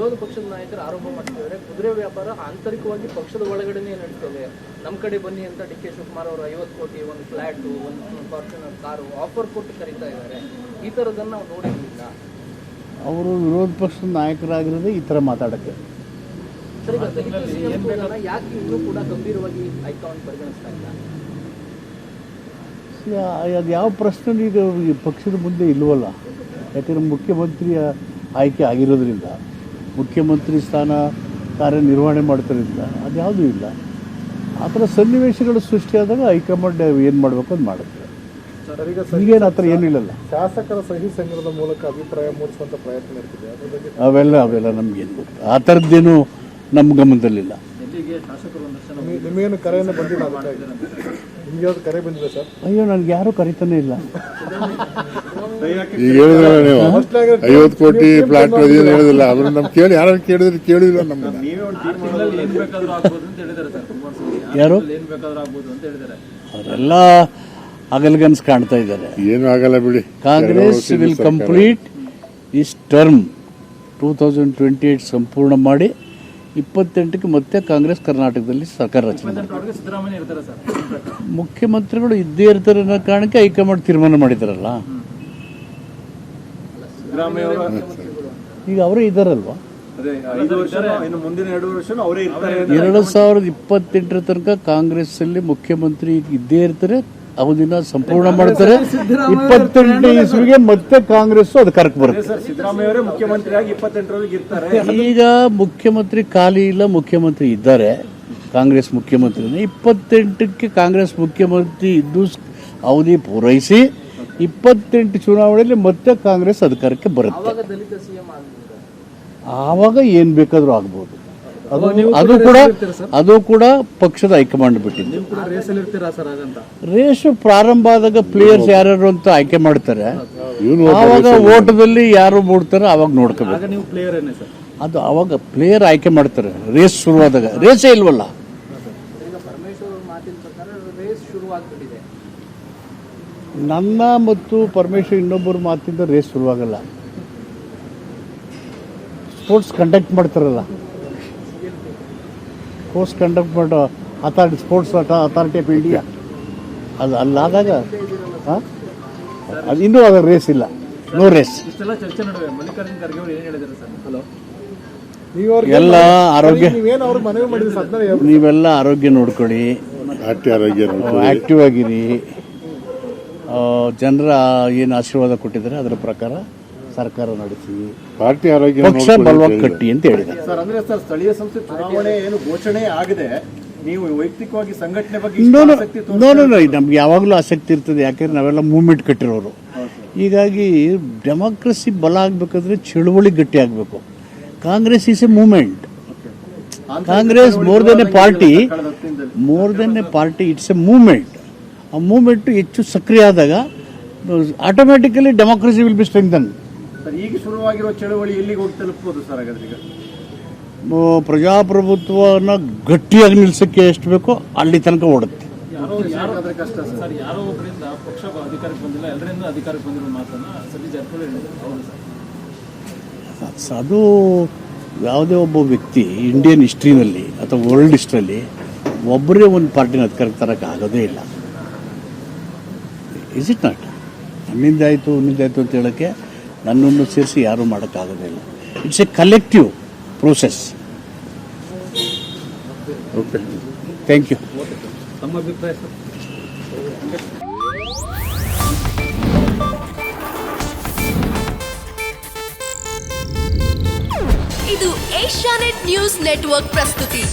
ವಿರೋಧ ಪಕ್ಷದ ನಾಯಕರು ಆರೋಪ ಮಾಡ್ತಿದ್ದಾರೆ, ಕುದುರೆ ವ್ಯಾಪಾರ ಆಂತರಿಕವಾಗಿ ಪಕ್ಷದ ಒಳಗಡೆನೇ ನಡೀತದೆ. ನಮ್ಮ ಕಡೆ ಬನ್ನಿ ಅಂತ ಡಿ ಕೆ ಶಿವಕುಮಾರ್ ಅವರು 50 ಕೋಟಿ, ಒಂದು ಫ್ಲಾಟು, ಒಂದು ಫಾರ್ಚುನರ್ ಕಾರು ಆಫರ್ ಕೊಟ್ಟು ಕರೀತಾ ಇದ್ದಾರೆ. ಈ ಥರದನ್ನು ನಾವು ನೋಡಿರಲಿಲ್ಲ. ಅವರು ವಿರೋಧ ಪಕ್ಷದ ನಾಯಕರಾಗಿರೋದೇ ಈ ಥರ ಮಾತಾಡೋಕ್ಕೆ. ಸರ್, ಈಗ ಯಾಕೆ ಇನ್ನೂ ಕೂಡ ಗಂಭೀರವಾಗಿ ಹೈಕಮಾಂಡ್ ಪರಿಗಣಿಸ್ತಾ ಇಲ್ಲ? ಅದು ಯಾವ ಪ್ರಶ್ನೆ ಈಗ ಈ ಪಕ್ಷದ ಮುಂದೆ ಇಲ್ವಲ್ಲ. ಯಾಕಂದರೆ ಮುಖ್ಯಮಂತ್ರಿಯ ಆಯ್ಕೆ ಆಗಿರೋದ್ರಿಂದ, ಮುಖ್ಯಮಂತ್ರಿ ಸ್ಥಾನ ಕಾರ್ಯನಿರ್ವಹಣೆ ಮಾಡ್ತಾರಿಂದ ಅದ್ಯಾವುದೂ ಇಲ್ಲ. ಆ ಥರ ಸನ್ನಿವೇಶಗಳು ಸೃಷ್ಟಿಯಾದಾಗ ಹೈಕಮಾಂಡ್ ಏನು ಮಾಡಬೇಕು ಅಂತ ಮಾಡುತ್ತೆ. ಈಗೇನು ಆ ಥರ ಏನಿಲ್ಲಲ್ಲ. ಶಾಸಕರ ಸಹಿ ಸಂಗ್ರಹದ ಮೂಲಕ ಅಭಿಪ್ರಾಯ ಮೂಡಿಸುವಂಥ ಪ್ರಯತ್ನ ಇರ್ತಿದೆ. ಅವೆಲ್ಲ ನಮಗೇನು ಗೊತ್ತು, ಆ ಥರದ್ದೇನು ನಮ್ಮ ಗಮನದಲ್ಲಿಲ್ಲ. ನಿಮಗೇನು ಕರೆಯನ್ನು ಬಂದಿಲ್ಲ? ನಿಮ್ಗೆ ಯಾವ್ದು ಕರೆ ಬಂದಿದೆ ಸರ್? ಅಯ್ಯೋ, ನನಗೆ ಯಾರೂ ಕರಿತಾನೆ ಇಲ್ಲ. ಈಗ ಹೇಳಿದ್ರಲ್ಲ ನೀವು 50 ಕೋಟಿ ಫ್ಲಾಟ್ ಏನು ಹೇಳೋದಿಲ್ಲ. ಅವ್ರು ನಮ್ಗೆ ಕೇಳಿ ಯಾರು ಕೇಳಿದ್ರೆ ಕೇಳಿಲ್ಲ. ನಮ್ಮನ್ನ ಯಾರು ಅವರೆಲ್ಲ ಅಗಲ್ಗನ್ಸ್ ಕಾಣ್ತಾ ಇದ್ದಾರೆ. ಏನು ಆಗಲ್ಲ ಬಿಡಿ. Congress will complete this term 2028 ಸಂಪೂರ್ಣ ಮಾಡಿ 28ಕ್ಕೆ ಮತ್ತೆ ಕಾಂಗ್ರೆಸ್ ಕರ್ನಾಟಕದಲ್ಲಿ ಸರ್ಕಾರ ರಚನೆ ಮಾಡ್ತಾರೆ. ಮುಖ್ಯಮಂತ್ರಿಗಳು ಇದ್ದೇ ಇರ್ತಾರೆ ಅನ್ನೋ ಕಾರಣಕ್ಕೆ ಹೈಕಮಾಂಡ್ ತೀರ್ಮಾನ ಮಾಡಿದಾರಲ್ಲ. ಈಗ ಅವರೇ ಇದ್ದಾರಲ್ವಾ. 2028 ತನಕ ಕಾಂಗ್ರೆಸ್ ಅಲ್ಲಿ ಮುಖ್ಯಮಂತ್ರಿ ಇದ್ದೇ ಇರ್ತಾರೆ, ಅವಧಿನ ಸಂಪೂರ್ಣ ಮಾಡ್ತಾರೆ. 28 ಇಸ್ವಿಗೆ ಮತ್ತೆ ಕಾಂಗ್ರೆಸ್ ಅಧಿಕಾರಕ್ಕೆ ಬರುತ್ತೆ. ಸಿದ್ದರಾಮಯ್ಯ ಮುಖ್ಯಮಂತ್ರಿಯಾಗಿ 28ರಲ್ಲಿ ಇರ್ತಾರೆ. ಈಗ ಮುಖ್ಯಮಂತ್ರಿ ಖಾಲಿ ಇಲ್ಲ, ಮುಖ್ಯಮಂತ್ರಿ ಇದ್ದಾರೆ. ಕಾಂಗ್ರೆಸ್ ಮುಖ್ಯಮಂತ್ರಿ 28ಕ್ಕೆ ಕಾಂಗ್ರೆಸ್ ಮುಖ್ಯಮಂತ್ರಿ ಇದ್ದು ಅವಧಿ ಪೂರೈಸಿ 28 ಚುನಾವಣೆಯಲ್ಲಿ ಮತ್ತೆ ಕಾಂಗ್ರೆಸ್ ಅಧಿಕಾರಕ್ಕೆ ಬರುತ್ತೆ. ಆವಾಗ ಏನ್ ಬೇಕಾದ್ರೂ ಆಗ್ಬೋದು. ಅದು ಕೂಡ ಪಕ್ಷದ ಹೈಕಮಾಂಡ್ ಬಿಟ್ಟಿದ್ದು. ರೇಸ್ ಪ್ರಾರಂಭ ಆದಾಗ ಪ್ಲೇಯರ್ಸ್ ಯಾರ್ಯಾರು ಅಂತ ಆಯ್ಕೆ ಮಾಡ್ತಾರೆ. ಆವಾಗ ಓಟದಲ್ಲಿ ಯಾರು ಮೂಡ್ತಾರೆ ಅವಾಗ ನೋಡ್ಕೋಬೇಕು. ಅದು ಅವಾಗ ಪ್ಲೇಯರ್ ಆಯ್ಕೆ ಮಾಡ್ತಾರೆ. ರೇಸ್ ಶುರುವಾದಾಗ ರೇಸೇ ಇಲ್ವಲ್ಲ. ನನ್ನ ಮತ್ತು ಪರಮೇಶ್ವರ್ ಇನ್ನೊಬ್ಬರು ಮಾತಿಂದ ರೇಸ್ ಶುರುವಾಗಲ್ಲ. ಸ್ಪೋರ್ಟ್ಸ್ ಕಂಡಕ್ಟ್ ಮಾಡ್ತಾರಲ್ಲ, ಸ್ಪೋರ್ಟ್ಸ್ ಕಂಡಕ್ಟ್ ಮಾಡೋ authority, sports authority of India, ಅದು ಅಲ್ಲಾದಾಗ ಅದು ಇನ್ನೂ ಅದ ರೇಸ್ ಇಲ್ಲ, ನೋ ರೇಸ್. ಎಲ್ಲ ಆರೋಗ್ಯ, ನೀವೆಲ್ಲ ಆರೋಗ್ಯ ನೋಡ್ಕೊಳ್ಳಿ, ಆಕ್ಟಿವ್ ಆಗಿರಿ. ಜನರ ಏನು ಆಶೀರ್ವಾದ ಕೊಟ್ಟಿದ್ದಾರೆ ಅದರ ಪ್ರಕಾರ ಸರ್ಕಾರ ನಡೆಸಿ ಪಾರ್ಟಿ ಆರೋಗ್ಯ ಪಕ್ಷ ಬಲವಾಗಿ ಕಟ್ಟಿ ಅಂತ ಹೇಳಿದ್ದಾರೆ. ಸರ್, ಅಂದ್ರೆ ಸರ್, ಸ್ಥಳೀಯ ಸಂಸ್ಥೆ ಚುನಾವಣೆ ಏನು ಘೋಷಣೆ ಆಗಿದೆ, ನೀವು ವೈಯಕ್ತಿಕವಾಗಿ ಸಂಘಟನೆ ಬಗ್ಗೆ ನಮ್ಗೆ ಯಾವಾಗಲೂ ಆಸಕ್ತಿ ಇರ್ತದೆ. ಯಾಕೆಂದ್ರೆ ನಾವೆಲ್ಲ ಮೂವ್ಮೆಂಟ್ ಕಟ್ಟಿರೋರು. ಹೀಗಾಗಿ ಡೆಮಾಕ್ರಸಿ ಬಲ ಆಗ್ಬೇಕಾದ್ರೆ ಚಳುವಳಿ ಗಟ್ಟಿ ಆಗಬೇಕು. Congress is A movement. Congress more than A party, it's A movement. ಆ ಮೂವ್ಮೆಂಟ್ ಹೆಚ್ಚು ಸಕ್ರಿಯ ಆದಾಗ automatically democracy will be strengthen. ಈಗ ಶುರುವಾಗಿರುವ ಚಳವಳಿ ಎಲ್ಲಿಗೆ ಹೋಗಿ ತಲುಪಬಹುದು ಸರ್? ಹಾಗಾದ್ರೆ ಈಗ ಪ್ರಜಾಪ್ರಭುತ್ವನ ಗಟ್ಟಿಯಾಗಿ ನಿಲ್ಸಕ್ಕೆ ಎಷ್ಟು ಬೇಕೋ ಅಲ್ಲಿ ತನಕ ಓಡುತ್ತೆ. ಕಷ್ಟ ಸರ್. ಯಾರೋ ಒಬ್ಬರಿಂದ ಪಕ್ಷ ಅಧಿಕಾರಕ್ಕೆ ಬಂದಿಲ್ಲ, ಎಲ್ಲರಿಂದ ಅಧಿಕಾರಕ್ಕೆ ಬಂದಿರೋ ಮಾತನ್ನ ಸತೀಶ್ ಜಾರಕಿಹೊಳಿ ಹೇಳಿದ್ರು. ಅದು ಯಾವುದೇ ಒಬ್ಬ ವ್ಯಕ್ತಿ ಇಂಡಿಯನ್ ಹಿಸ್ಟ್ರಿನಲ್ಲಿ ಅಥವಾ ವರ್ಲ್ಡ್ ಹಿಸ್ಟ್ರಿಯಲ್ಲಿ ಒಬ್ಬರೇ ಒಂದು ಪಾರ್ಟಿನ ಅಧಿಕಾರಕ್ಕೆ ತರಕ್ಕೆ ಆಗೋದೇ ಇಲ್ಲ. Is it not? ನನ್ನಿಂದಾಯಿತು ಅಂತ ಹೇಳೋಕ್ಕೆ ನನ್ನನ್ನು ಸೇರಿಸಿ ಯಾರೂ ಮಾಡೋಕ್ಕಾಗೋದೇ ಇಲ್ಲ. It's a collective process. Okay, thank you. ತಮ್ಮ ಅಭಿಪ್ರಾಯ ಸರ್? ಇದು ಏಷ್ಯಾನೆಟ್ ನ್ಯೂಸ್ ನೆಟ್ವರ್ಕ್ ಪ್ರಸ್ತುತಿ.